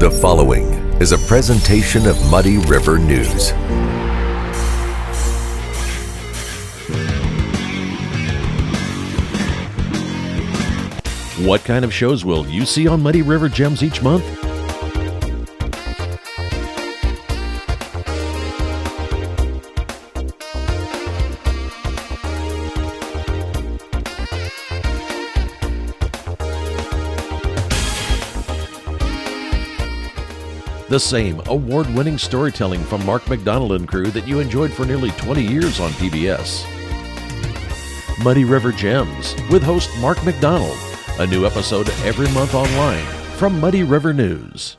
The following is a presentation of Muddy River News. What kind of shows will you see on Muddy River Gems each month? The same award-winning storytelling from Mark McDonald and crew that you enjoyed for nearly 20 years on PBS. Muddy River Gems with host Mark McDonald. A new episode every month online from Muddy River News.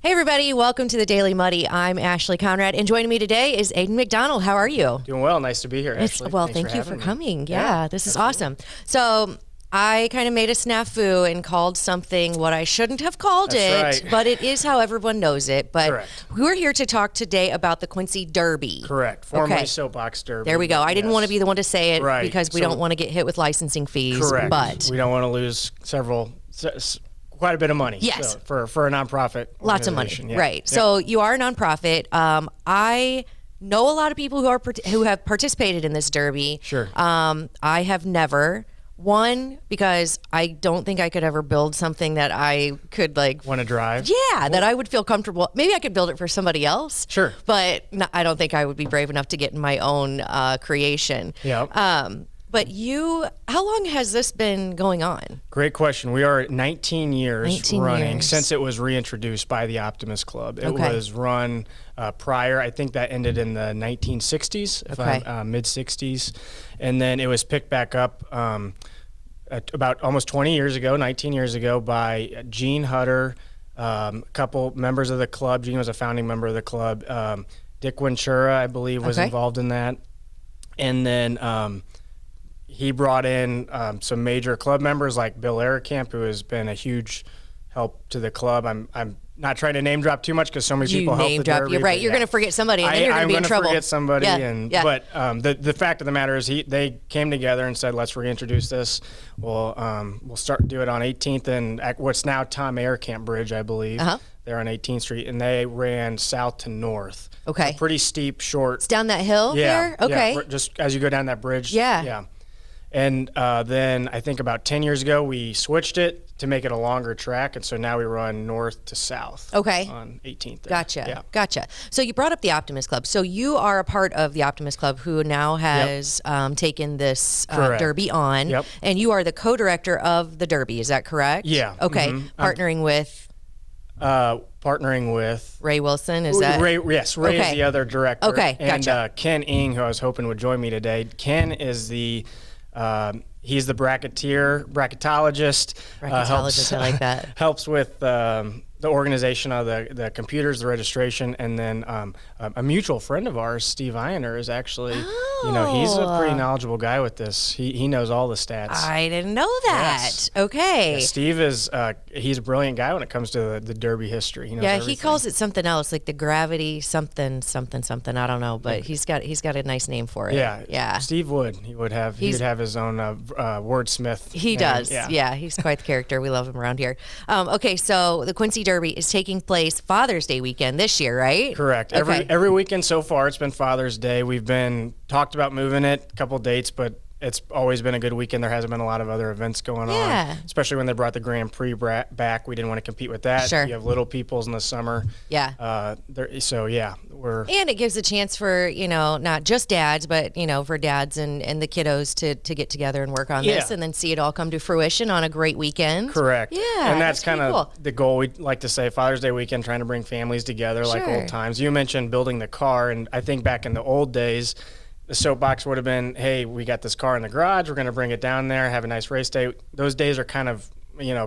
Hey everybody, welcome to the Daily Muddy. I'm Ashley Conrad, and joining me today is Aiden McDonald. How are you? Doing well. Nice to be here, Ashley. Well, thank you for coming. Yeah, this is awesome. So I kind of made a snafu and called something what I shouldn't have called That's it, right. but it is how everyone knows it. But Correct. we're here to talk today about the Quincy Derby. Correct. Formerly Okay. Soapbox Derby. There we go. I didn't want to be the one to say it Right. because we So- don't want to get hit with licensing fees. Correct. But we don't want to lose quite a bit of money. Yes. So, for a nonprofit. lots of money, organization. Yeah. right? Yeah. So you are a nonprofit. I know a lot of people who have participated in this derby. Sure. I have never. One, because I don't think I could ever build something that I could like. Want to drive? Yeah, that I would feel comfortable. Maybe I could build it for somebody else. Sure. But I don't think I would be brave enough to get in my own creation. Yep. But how long has this been going on? Great question. We are at 19 years 19 running years. since it was reintroduced by the Optimist Club. It Okay. was run prior. I think that ended in the 1960s, Okay. mid-60s. And then it was picked back up about almost 20 years ago, 19 years ago, by Gene Hutter, a couple members of the club. Gene was a founding member of the club. Dick Ventura, I believe, was Okay. involved in that. And then he brought in some major club members like Bill Ehrenkamp, who has been a huge help to the club. I'm not trying to name drop too much because so many people help name the drop. Derby, You're right. but You're yeah. going to forget somebody, and then you're going to be in trouble. I'm going to forget somebody. Yeah. But the fact of the matter is, they came together and said, let's reintroduce this. We'll do it on 18th and at what's now Tom Ehrenkamp Bridge, I believe. Uh-huh. They're on 18th Street, and they ran south to north. Okay. So pretty steep, short. It's down that hill there? Okay. Yeah, just as you go down that bridge. Yeah. Yeah. And then I think about 10 years ago, we switched it to make it a longer track. And so now we run north to south. Okay. On 18th. there. Gotcha. Yeah. Gotcha. So you brought up the Optimist Club. So you are a part of the Optimist Club who now has taken this Correct. Derby on. Yep. And you are the co-director of the Derby. Is that correct? Yeah. Okay. Mhm. Partnering with Partnering with Ray Wilson. Is that? Ray? Yes, Ray Okay. is the other director. Okay, And gotcha. Ken Ing, who I was hoping would join me today. Ken is the he's the bracketologist. Bracketologist, I like that. Helps with the organization of the computers, the registration, and then a mutual friend of ours, Steve Ioner, is actually, he's a pretty knowledgeable guy with this. He knows all the stats. I didn't know that. Yes. Okay. Yeah, Steve is he's a brilliant guy when it comes to the Derby history. He knows Yeah, everything. he calls it something else, like the gravity something. I don't know, but he's got a nice name for it. Yeah, Yeah. Steve would. He would have his own wordsmith. He name. does. Yeah, he's quite the character. We love him around here. Okay, so the Quincy Derby is taking place Father's Day weekend this year, right? Correct. Okay. Every weekend so far, it's been Father's Day. We've been talked about moving it, a couple dates, but it's always been a good weekend. There hasn't been a lot of other events going Yeah. on, especially when they brought the Grand Prix back. We didn't want to compete with that. Sure. You have Little People's in the summer. Yeah. We're And it gives a chance for, not just dads, but, for dads and the kiddos to get together and work on this Yeah. and then see it all come to fruition on a great weekend. correct. Yeah. And that's pretty kind of cool. the goal. We like to say Father's Day weekend, trying to bring families together like Sure. old times. You mentioned building the car, and I think back in the old days, the soapbox would have been, hey, we got this car in the garage. We're going to bring it down there, have a nice race day. Those days are kind of,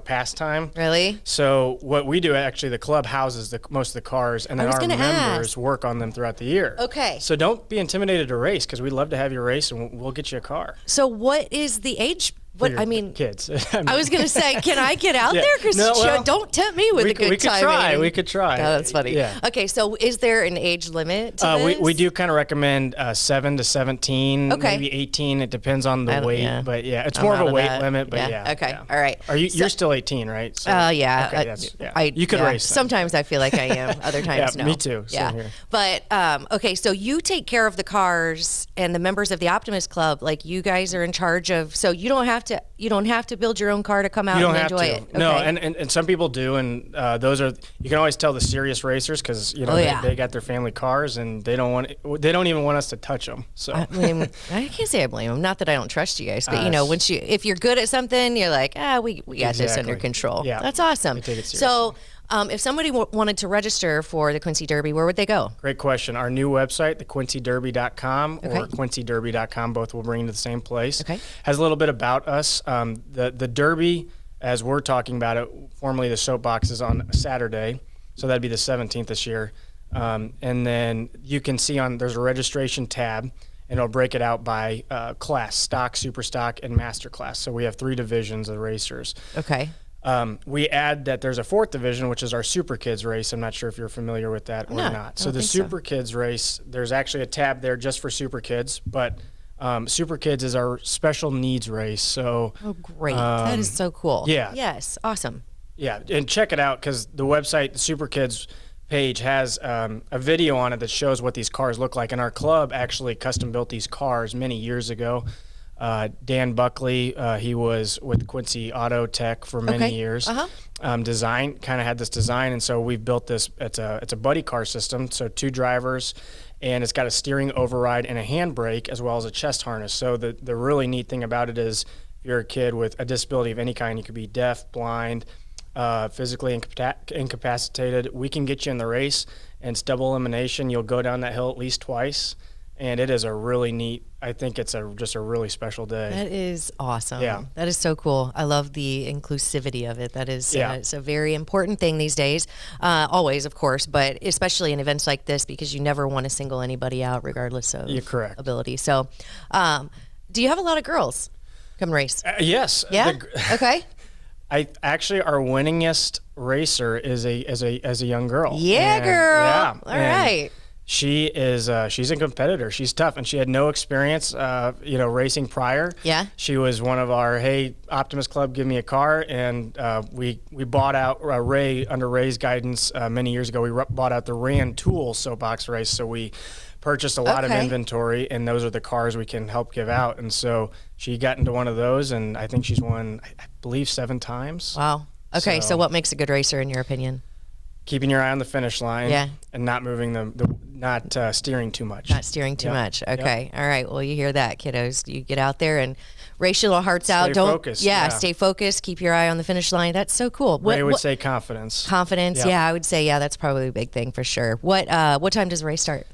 past time. Really? So what we do, actually, the club houses most of the cars, and then was our gonna members ask. work on them throughout the year. Okay. So don't be intimidated to race, because we'd love to have you race, and we'll get you a car. So what is the age What I mean, kids. I was gonna say, can I get out Yeah. there? Because No, well, don't tempt me with a good we could time. try. We could try. Oh, that's funny. Yeah. Okay, so is there an age limit to this? We do kind of recommend 7 to 17, Okay. maybe 18. It depends on the weight, yeah. but yeah, it's I'm more of out a of weight that. limit. But yeah. Okay. yeah. All right. Are you? You're still 18, right? So, Yeah. Okay, you could race. Then. Sometimes I feel like I am. Other times, Yeah, no. me too. Same Yeah. here. But okay, so you take care of the cars and the members of the Optimist Club. Like you guys are in charge of. So you don't have to build your own car to come out You don't and have enjoy to. it. No, Okay. and some people do, and those are you can always tell the serious racers because they got their family cars and they don't even want us to touch them. So I mean, I can't say I blame them. Not that I don't trust you guys, but if you're good at something, you're like, we got this under control. Yeah. That's awesome. We take it seriously. So, if somebody wanted to register for the Quincy Derby, where would they go? Great question. Our new website, thequincyderby.com or quincyderby.com, both will bring you to the same place. Okay. Has a little bit about us. The Derby, as we're talking about it, formerly the Soapbox, is on Saturday, so that'd be the 17th this year. And then you can see there's a registration tab, and it'll break it out by class: stock, super stock, and master class. So we have 3 divisions of racers. Okay. We add that there's a 4th division, which is our Super Kids race. I'm not sure if you're familiar with that or not. So the Super Kids race, there's actually a tab there just for Super Kids, but Super Kids is our special needs race. So Great. That is so cool. yeah. Yes. Awesome. yeah, and check it out because the website, the Super Kids page, has a video on it that shows what these cars look like. And our club actually custom built these cars many years ago. Dan Buckley, he was with Quincy Auto Tech for many years. Design kind of had this design, and so we've built this. It's a buddy car system, so 2 drivers, and it's got a steering override and a handbrake as well as a chest harness. So the really neat thing about it is, if you're a kid with a disability of any kind, you could be deaf, blind, physically incapacitated, we can get you in the race, and it's double elimination. You'll go down that hill at least twice. And it is a really neat, I think it's just a really special day. That is awesome. Yeah. That is so cool. I love the inclusivity of it. That is it's a very important thing these days. Always, of course, but especially in events like this because you never want to single anybody out regardless of You're correct. ability. So do you have a lot of girls come race? Yes. Yeah? Okay. Our winningest racer is a young girl. Yeah, And, girl. Yeah. All right. She is she's a competitor. She's tough, and she had no experience racing prior. Yeah. She was one of our Optimist Club, give me a car, and we bought out Ray under Ray's guidance many years ago. We bought out the Ran Tool Soapbox race, so we purchased a lot of inventory, and those are the cars we can help give out. And so she got into one of those, and I think she's won, I believe, 7 times. Wow. Okay, so what makes a good racer in your opinion? Keeping your eye on the finish line, Yeah. and not moving not steering too much. Not steering too much. Okay. All right. Well, you hear that, kiddos. You get out there and race your little hearts out. Stay focused, yeah. Stay focused. Keep your eye on the finish line. That's so cool. Ray would say confidence. Confidence. Yep. Yeah, I would say that's probably a big thing for sure. What time does the race start?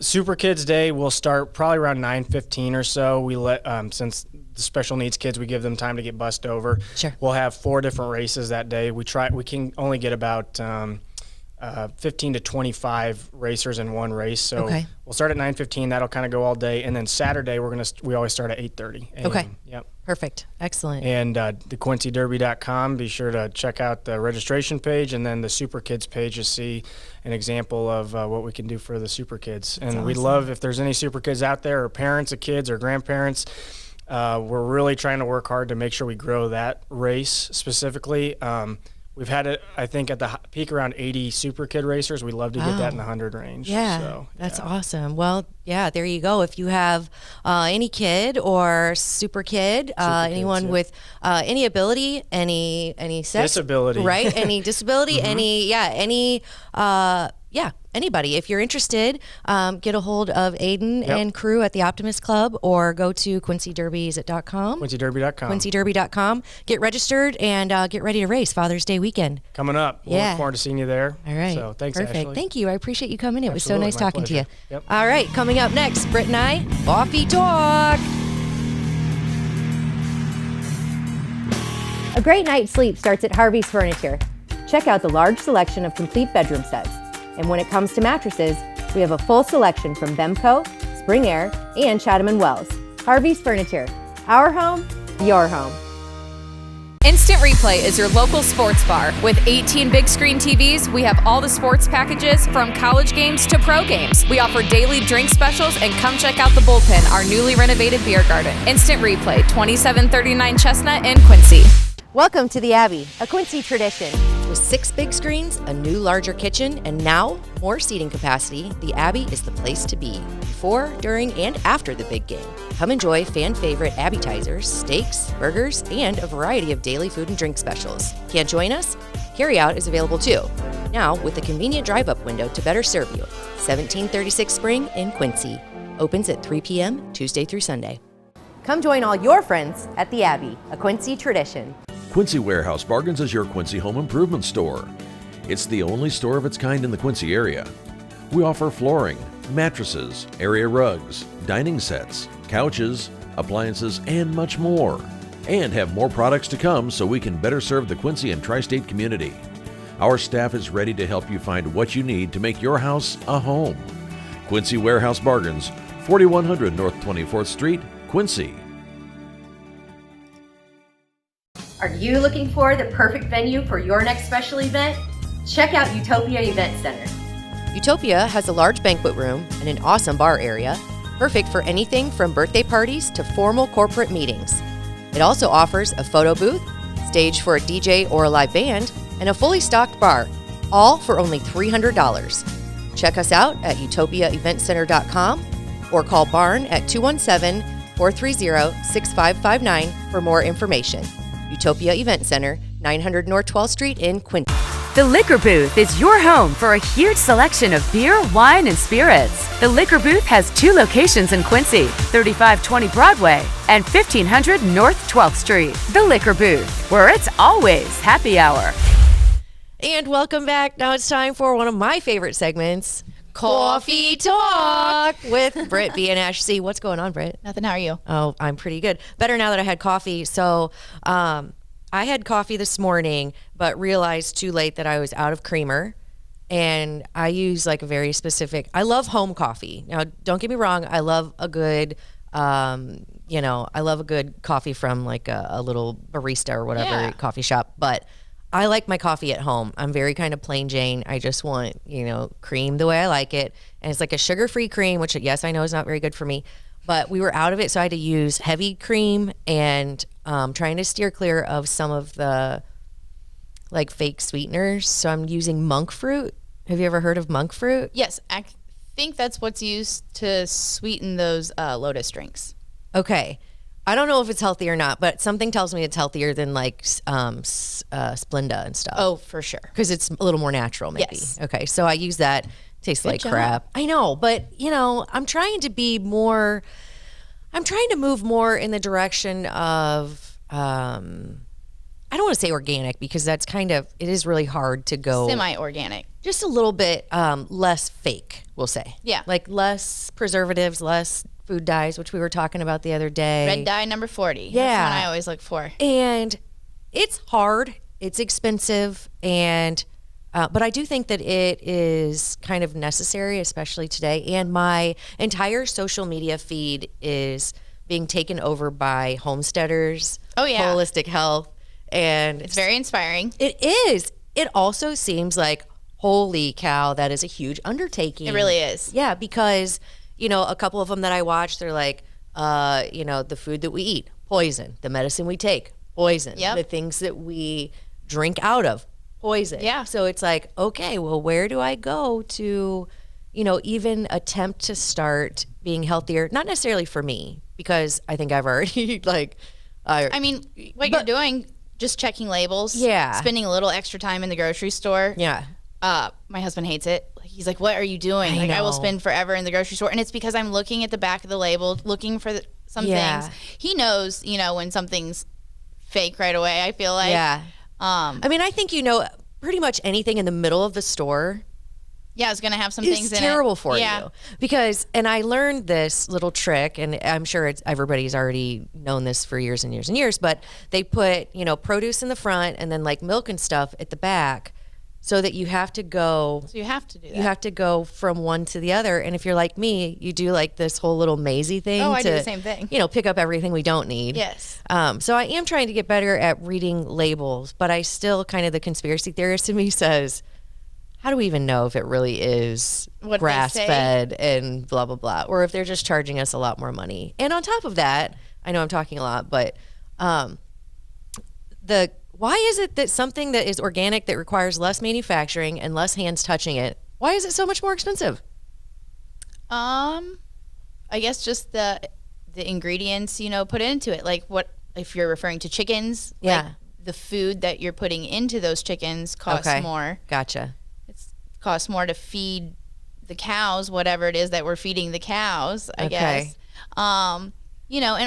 Super Kids Day will start probably around 9:15 or so. We let since the special needs kids, we give them time to get bussed over. Sure. We'll have 4 different races that day. We can only get about 15 to 25 racers in one race. So we'll start at 9:15. That'll kind of go all day, and then Saturday we always start at 8:30 a.m. Okay. Yep. Perfect. Excellent. And the QuincyDerby.com. Be sure to check out the registration page, and then the Super Kids page to see an example of what we can do for the Super Kids. And we'd love if there's any Super Kids out there, or parents of kids, or grandparents. We're really trying to work hard to make sure we grow that race specifically. We've had it, I think, at the peak around 80 Super Kid racers. We'd love to get that in the 100 range. Yeah, so, that's awesome. Well, yeah, there you go. If you have any kid or super kid, anyone with any ability, any disability, right? Any disability, anybody. If you're interested, get a hold of Aiden and crew at the Optimist Club, or go to QuincyDerby.com. QuincyDerby.com. QuincyDerby.com. Get registered and get ready to race Father's Day weekend. Coming up. We'll look forward to seeing you there. All right. So thanks, Perfect. Ashley. Thank you. I appreciate you coming in. It was so Absolutely, nice my talking to you. pleasure. Yep. All right. Coming up next, Britt and I, Coffee Talk. A great night's sleep starts at Harvey's Furniture. Check out the large selection of complete bedroom sets. And when it comes to mattresses, we have a full selection from Bemco, Spring Air, and Chatham & Wells. Harvey's Furniture, our home, your home. Instant Replay is your local sports bar. With 18 big screen TVs, we have all the sports packages from college games to pro games. We offer daily drink specials, and come check out the Bullpen, our newly renovated beer garden. Instant Replay, 2739 Chestnut in Quincy. Welcome to the Abbey, a Quincy tradition. With 6 big screens, a new larger kitchen, and now more seating capacity, the Abbey is the place to be before, during, and after the big game. Come enjoy fan favorite appetizers, steaks, burgers, and a variety of daily food and drink specials. Can't join us? Carryout is available too. Now with a convenient drive-up window to better serve you. 1736 Spring in Quincy. Opens at 3 p.m. Tuesday through Sunday. Come join all your friends at the Abbey, a Quincy tradition. Quincy Warehouse Bargains is your Quincy home improvement store. It's the only store of its kind in the Quincy area. We offer flooring, mattresses, area rugs, dining sets, couches, appliances, and much more. And have more products to come so we can better serve the Quincy and tri-state community. Our staff is ready to help you find what you need to make your house a home. Quincy Warehouse Bargains, 4100 North 24th Street, Quincy. Are you looking for the perfect venue for your next special event? Check out Utopia Event Center. Utopia has a large banquet room and an awesome bar area, perfect for anything from birthday parties to formal corporate meetings. It also offers a photo booth, stage for a DJ or a live band, and a fully stocked bar, all for only $300. Check us out at utopiaeventcenter.com or call Barn at 217-430-6559 for more information. Utopia Event Center, 900 North 12th Street in Quincy. The Liquor Booth is your home for a huge selection of beer, wine, and spirits. The Liquor Booth has 2 locations in Quincy, 3520 Broadway and 1500 North 12th Street. The Liquor Booth, where it's always happy hour. And welcome back. Now it's time for one of my favorite segments, Coffee Talk with Britt B and Ash C. What's going on, Britt? Nothing. How are you? Oh, I'm pretty good. Better now that I had coffee. So I had coffee this morning, but realized too late that I was out of creamer. And I use like a very specific, I love home coffee. Now, don't get me wrong. I love a good, I love a good coffee from like a little barista or whatever coffee shop. But I like my coffee at home. I'm very kind of plain Jane. I just want, cream the way I like it. And it's like a sugar-free cream, which, yes, I know is not very good for me. But we were out of it, so I had to use heavy cream and trying to steer clear of some of the, like, fake sweeteners. So I'm using monk fruit. Have you ever heard of monk fruit? Yes, I think that's what's used to sweeten those Lotus drinks. Okay. I don't know if it's healthy or not, but something tells me it's healthier than like Splenda and stuff. Oh, for sure. Because it's a little more natural, maybe. Yes. Okay, so I use that. Tastes Good like job. crap. I know, but I'm trying to move more in the direction of, I don't want to say organic because that's it is really hard to go. Semi-organic. Just a little bit less fake, we'll say. Yeah. Like less preservatives, less food dyes, which we were talking about the other day. Red dye number 40. Yeah. That's one I always look for. And it's hard, it's expensive, and but I do think that it is kind of necessary, especially today. And my entire social media feed is being taken over by homesteaders, holistic health, and It's very inspiring. it is. It also seems like, holy cow, that is a huge undertaking. It really is. Yeah, because a couple of them that I watch, they're like, the food that we eat, poison. The medicine we take, poison. Yep. The things that we drink out of, poison. Yeah. So it's like, okay, well, where do I go to, even attempt to start being healthier? Not necessarily for me, because I think I've already I mean, what you're doing, just checking labels. Yeah. Spending a little extra time in the grocery store. yeah. My husband hates it. He's like, what are you doing? I will know. spend forever in the grocery store. And it's because I'm looking at the back of the label, looking for some Yeah. things. He knows, when something's fake right away, I feel like. Yeah. I mean, I think pretty much anything in the middle of the store Yeah, it's going to have some is things in it. terrible for Yeah. you. Because, and I learned this little trick, and I'm sure everybody's already known this for years and years and years, but they put, produce in the front and then like milk and stuff at the back. so that you have to go. So you have to do that. You have to go from one to the other. And if you're like me, you do like this whole little mazy thing. Oh, I do to, the same thing. You know, pick up everything we don't need. Yes. So I am trying to get better at reading labels, but I still kind of, the conspiracy theorist in me says, how do we even know if it really is What they grass say? fed and blah, blah, blah, or if they're just charging us a lot more money? And on top of that, I know I'm talking a lot, but why is it that something that is organic, that requires less manufacturing and less hands touching it, why is it so much more expensive? I guess just the ingredients, put into it. Like, what if you're referring to chickens? Yeah. Like, the food that you're putting into those chickens costs more. Gotcha. It costs more to feed the cows, whatever it is that we're feeding the cows, I guess. And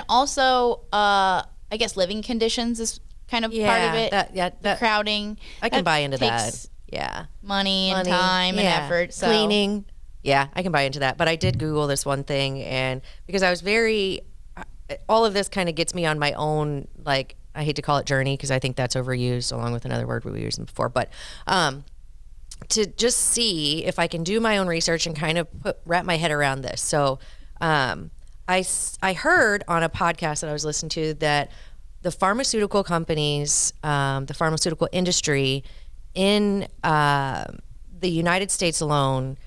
also, I guess living conditions is kind of part of it. That crowding. I can buy into that. takes Yeah. money and time and effort. So. Cleaning. Yeah, I can buy into that. But I did Google this one thing, and because I was all of this kind of gets me on my own, like, I hate to call it journey because I think that's overused along with another word we were using before, but to just see if I can do my own research and kind of wrap my head around this. So I heard on a podcast that I was listening to that the pharmaceutical companies, the pharmaceutical industry in the United States alone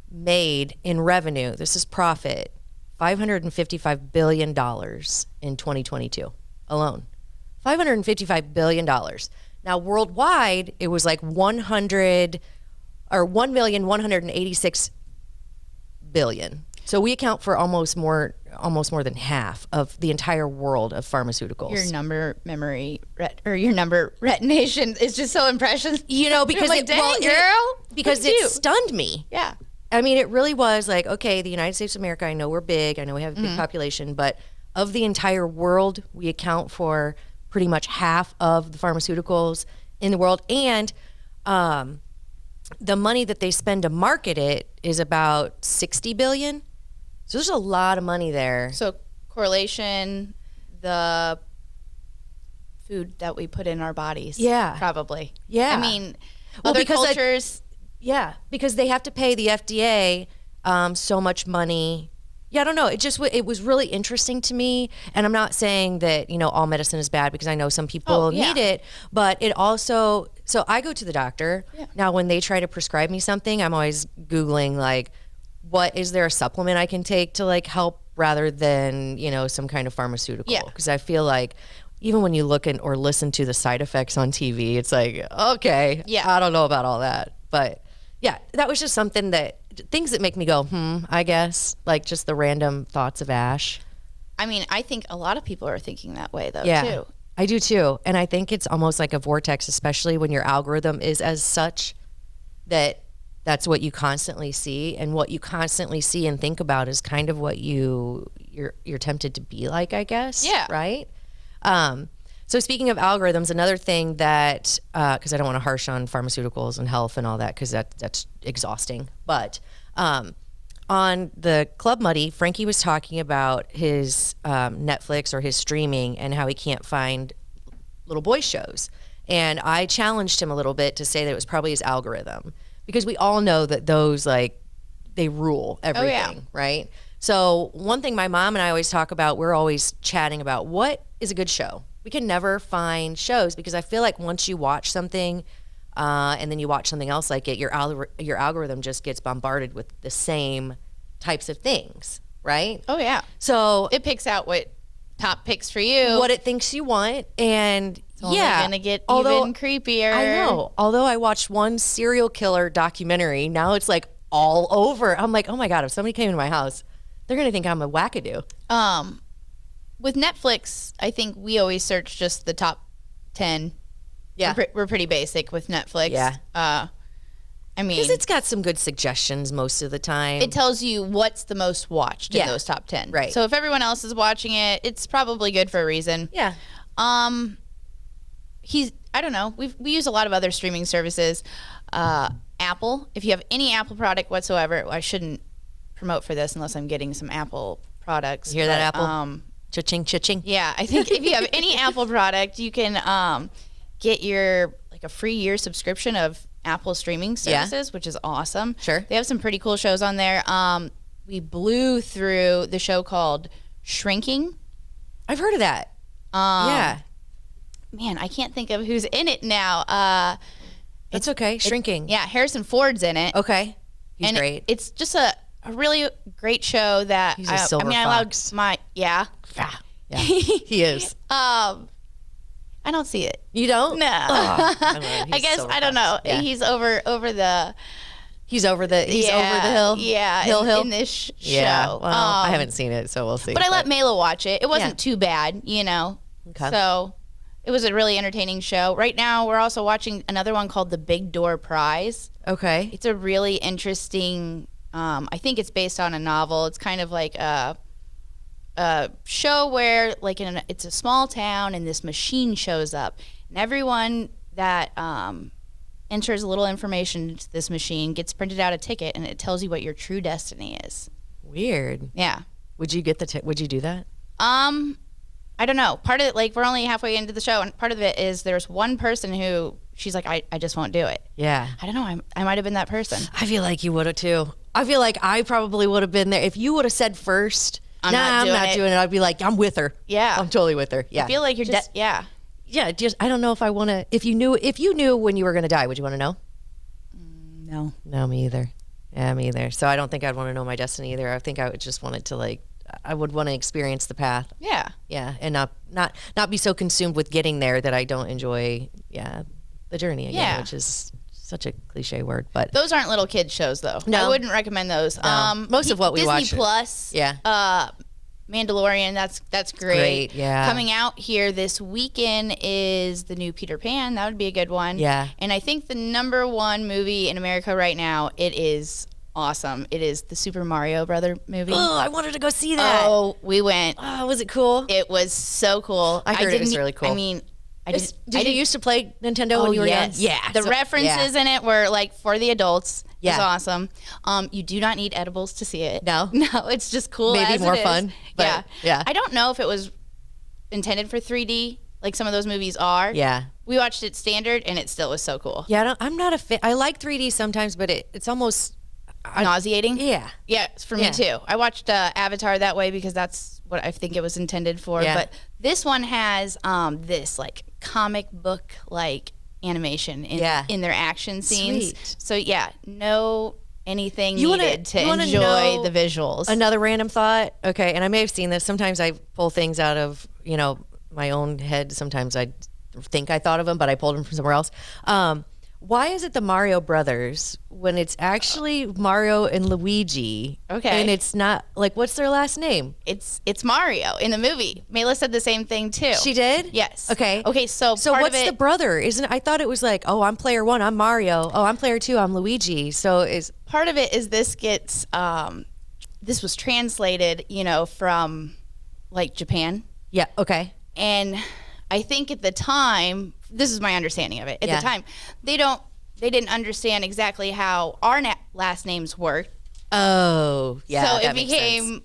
made in revenue, this is profit, $555 billion in 2022 alone. $555 billion. Now, worldwide, it was like 1,186,000,000,000. So we account for almost more than half of the entire world of pharmaceuticals. Your number retention is just so impressive. Because like, dang, girl, because look at it you. stunned me. Yeah. I mean, it really was like, okay, the United States of America, I know we're big, I know we have a big population, but of the entire world, we account for pretty much half of the pharmaceuticals in the world. And the money that they spend to market it is about $60 billion. So there's a lot of money there. So correlation, the food that we put in our bodies. Yeah. Probably. Yeah. I mean, Well, other because cultures. Yeah, because they have to pay the FDA so much money. Yeah, I don't know. It was really interesting to me. And I'm not saying that, all medicine is bad, because I know some people need it, but it also, so I go to the doctor. Yeah. Now, when they try to prescribe me something, I'm always Googling, like, is there a supplement I can take to, like, help rather than, some kind of pharmaceutical? Yeah. Because I feel like even when you look or listen to the side effects on TV, it's like, okay, I don't know about all that. But yeah, that was just things that make me go, I guess, like just the random thoughts of Ash. I mean, I think a lot of people are thinking that way, though, Yeah, too. I do too. And I think it's almost like a vortex, especially when your algorithm is as such that that's what you constantly see. And what you constantly see and think about is kind of what you're tempted to be like, I guess. Yeah. Right? So speaking of algorithms, another thing that, because I don't want to harsh on pharmaceuticals and health and all that, because that's exhausting. But on the Club Muddy, Frankie was talking about his Netflix or his streaming and how he can't find little boy shows. And I challenged him a little bit to say that it was probably his algorithm, because we all know that those, like, they rule everything, right? So one thing my mom and I always talk about, we're always chatting about what is a good show. We can never find shows, because I feel like once you watch something and then you watch something else like it, your algorithm just gets bombarded with the same types of things, right? Oh, yeah. So it picks out what top picks for you. What it thinks you want. And it's only going to get even creepier. I know. Although I watched one serial killer documentary, now it's like all over. I'm like, oh my God, if somebody came into my house, they're going to think I'm a wackadoo. With Netflix, I think we always search just the top 10. Yeah. We're pretty basic with Netflix. Yeah. I mean, because it's got some good suggestions most of the time. It tells you what's the most watched in those top 10. Right. So if everyone else is watching it, it's probably good for a reason. Yeah. I don't know. We use a lot of other streaming services. Apple, if you have any Apple product whatsoever, I shouldn't promote for this unless I'm getting some Apple products. You hear that, Apple? Cha-ching, cha-ching. Yeah, I think if you have any Apple product, you can get a free year subscription of Apple streaming Yeah. services, which is awesome. Sure. They have some pretty cool shows on there. We blew through the show called Shrinking. I've heard of that. Yeah. Man, I can't think of who's in it now. It's okay. Shrinking. Yeah, Harrison Ford's in it. Okay. He's and great. It's just a really great show that He's a silver I fox. allowed my Yeah. He is. I don't see it. You don't? No. I guess silver I don't fox. know. Yeah. He's over the He's over the hill. Yeah, Hill. in this show. Yeah. Well, I haven't seen it, so we'll see. But I let Mela watch it. It wasn't too bad, you know. Okay. So it was a really entertaining show. Right now, we're also watching another one called The Big Door Prize. Okay. It's a really interesting. I think it's based on a novel. It's kind of like a show where, like, it's a small town, and this machine shows up, and everyone that enters a little information into this machine gets printed out a ticket, and it tells you what your true destiny is. Weird. Yeah. Would you get the would you do that? I don't know. Part of it, like, we're only halfway into the show, and part of it is there's one person who she's like, I just won't do it. Yeah. I don't know. I might have been that person. I feel like you would have too. I feel like I probably would have been there. If you would have said first, I'm not doing it, I'd be like, I'm with her. Yeah. I'm totally with her. Yeah. I feel like you're yeah. Yeah, just I don't know if I want to. If you knew when you were going to die, would you want to know? No. No, me either. Yeah, me either. So I don't think I'd want to know my destiny either. I think I would just want it to I would want to experience the path. Yeah. Yeah, and not be so consumed with getting there that I don't enjoy the journey again, Yeah. which is such a cliche word, but Those aren't little kid shows, though. No. I wouldn't recommend those. Most of what we Disney watch- Plus. Yeah. Mandalorian. That's great. Great, yeah. Coming out here this weekend is the new Peter Pan. That would be a good one. Yeah. And I think the #1 movie in America right now, it is awesome. It is the Super Mario Brother movie. oh, I wanted to go see that. Oh, we went. Oh, was it cool? It was so cool. I heard it was didn't- really cool. I mean, Did you used to play Nintendo Oh, when you were yes. young? Yeah. The so- references in it were like for the adults. It was Yeah. awesome. You do not need edibles to see it. No? No, it's just cool. Maybe as more it is. fun, but Yeah. yeah. I don't know if it was intended for 3D like some of those movies are. Yeah. We watched it standard and it still was so cool. Yeah, I'm not a fan. I like 3D sometimes, but it's almost Nauseating. yeah. Yeah, it's for me Yeah. too. I watched Avatar that way because that's what I think it was intended for. Yeah. But this one has this like comic book like animation in their action scenes. Sweet. So yeah, no anything You wanna- needed to you wanna enjoy know the visuals. Another random thought. Okay, and I may have seen this. Sometimes I pull things out of my own head. Sometimes I think I thought of them, but I pulled them from somewhere else. Why is it the Mario Brothers when it's actually Mario and Luigi? Okay. And it's not like what's their last name? It's Mario in the movie. Mela said the same thing too. She did? Yes. Okay. Okay. So part what's of it, the brother? I thought it was like, oh, I'm player 1, I'm Mario. Oh, I'm player 2, I'm Luigi. So part of it is this gets this was translated, from like Japan. yeah, okay. And I think at the time, this is my understanding of it. At Yeah. the time, they didn't understand exactly how our last names worked. Oh, yeah. so that it makes became sense.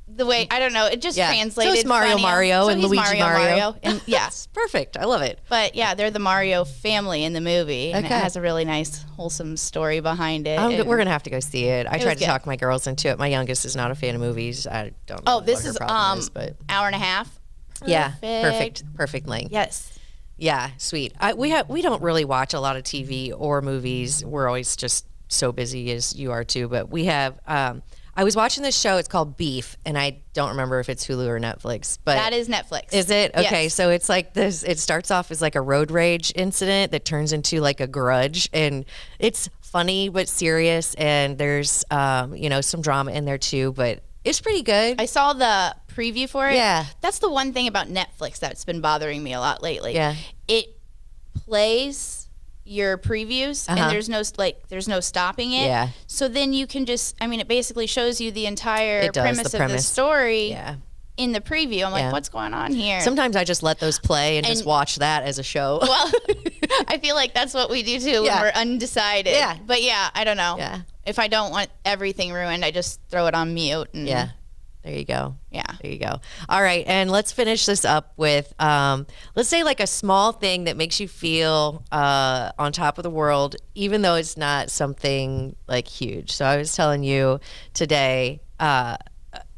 the way I don't know. It just Yeah. translated. So it's Mario funnier. Mario So and he's Luigi Mario. and yeah. That's perfect. I love it. But yeah, they're the Mario family in the movie, and Okay. it has a really nice, wholesome story behind it. We're gonna have to go see it. I tried was to good. talk my girls into it. My youngest is not a fan of movies. I don't know. Oh, what this her is problem is, but hour and a half. yeah, perfect length. Yes. Yeah, sweet. We don't really watch a lot of TV or movies. We're always just so busy as you are too. But we have. I was watching this show. It's called Beef, and I don't remember if it's Hulu or Netflix. But That is Netflix. Is it? Okay, Yes. so it's like this. It starts off as like a road rage incident that turns into like a grudge, and it's funny but serious, and there's some drama in there too. But it's pretty good. I saw the preview for it. Yeah. That's the one thing about Netflix that's been bothering me a lot lately. Yeah. It plays your previews Uh-huh. and there's no stopping it. Yeah. So then you can it basically shows you the entire It does, premise the of the premise. story Yeah. in the preview. I'm like, Yeah. what's going on here? Sometimes I just let those play and just And- watch that as a show. well, I feel like that's what we do too when Yeah. we're undecided. Yeah. But yeah, I don't know. Yeah. If I don't want everything ruined, I just throw it on mute and Yeah. There you go. Yeah. There you go. All right. And let's finish this up with, let's say like a small thing that makes you feel on top of the world, even though it's not something like huge. So I was telling you today,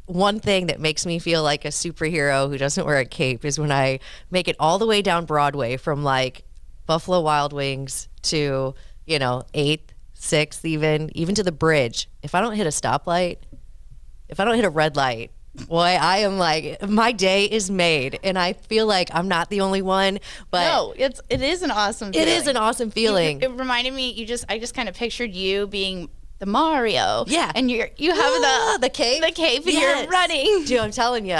one thing that makes me feel like a superhero who doesn't wear a cape is when I make it all the way down Broadway from like Buffalo Wild Wings to, 8th, 6th, even to the bridge. If I don't hit a stoplight, if I don't hit a red light, boy, I am like, my day is made. And I feel like I'm not the only one, but No, it is an awesome feeling. it is an awesome feeling. It reminded me, I just kind of pictured you being the Mario. Yeah. And you have the cape. The cape and Yes. you're running. Dude, I'm telling you.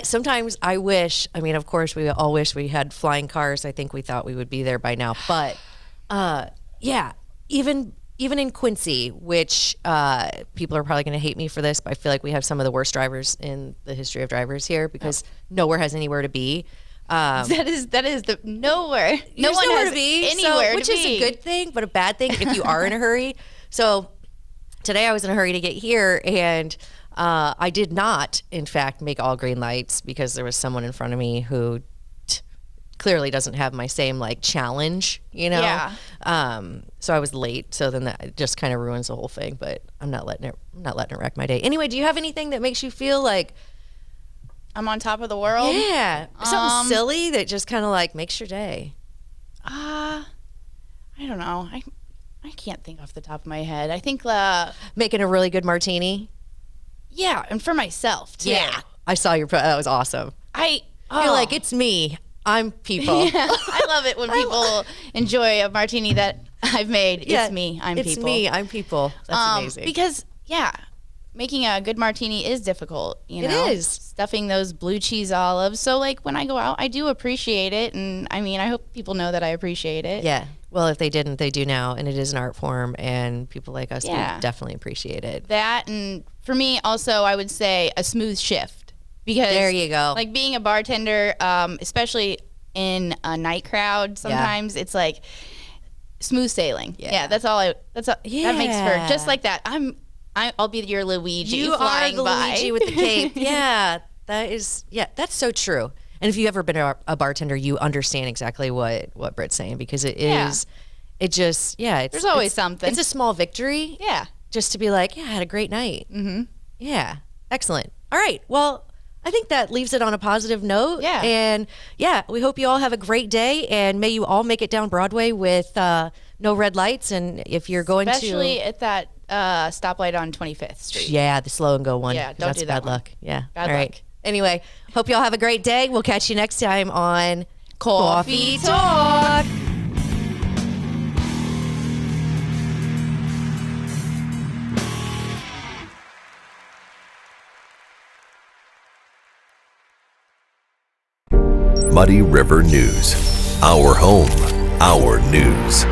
Sometimes I wish, of course, we all wish we had flying cars. I think we thought we would be there by now. But yeah, even in Quincy, which people are probably going to hate me for this, but I feel like we have some of the worst drivers in the history of drivers here because nowhere has anywhere to be. That is the nowhere. No There's one nowhere has to be, anywhere which to is be. a good thing, but a bad thing if you are in a hurry. So today I was in a hurry to get here, and I did not, in fact, make all green lights because there was someone in front of me who clearly doesn't have my same like challenge, Yeah. So I was late, so then that just kind of ruins the whole thing. But I'm not letting it wreck my day. Anyway, do you have anything that makes you feel like I'm on top of the world. something silly that just kind of like makes your day? I don't know. I can't think off the top of my head. I think Making a really good martini. yeah, and for myself too. Yeah, I saw your. That was awesome. You're like, it's me. I'm people. Yeah, I love it when people enjoy a martini that I've made. Yeah, It's me. I'm it's people. me. I'm people. That's amazing. Because making a good martini is difficult. It know, is. Stuffing those blue cheese olives. So like when I go out, I do appreciate it, and I mean, I hope people know that I appreciate it. Yeah. Well, if they didn't, they do now, and it is an art form, and people like us Yeah. do definitely appreciate it. That, and for me also, I would say a smooth shift. Because There you go. Like being a bartender, especially in a night crowd, sometimes it's like smooth sailing. Yeah. That makes for Yeah. just like that. I'll be your Luigi You are flying the by. Luigi with the cape. Yeah, that's so true. And if you've ever been a bartender, you understand exactly what Britt's saying because it is. It just There's always something. It's a small victory. Yeah. Just to be like, I had a great night. Mm-hmm. Yeah, excellent. All right, well, I think that leaves it on a positive note. Yeah. And we hope you all have a great day, and may you all make it down Broadway with no red lights. And if you're going Especially at that stoplight on 25th Street. the slow and go one. Yeah, 'cause don't that's do that bad one. luck. Yeah. Bad all right. luck. Anyway, hope you all have a great day. We'll catch you next time on Coffee Talk. Muddy River News. Our home, our news.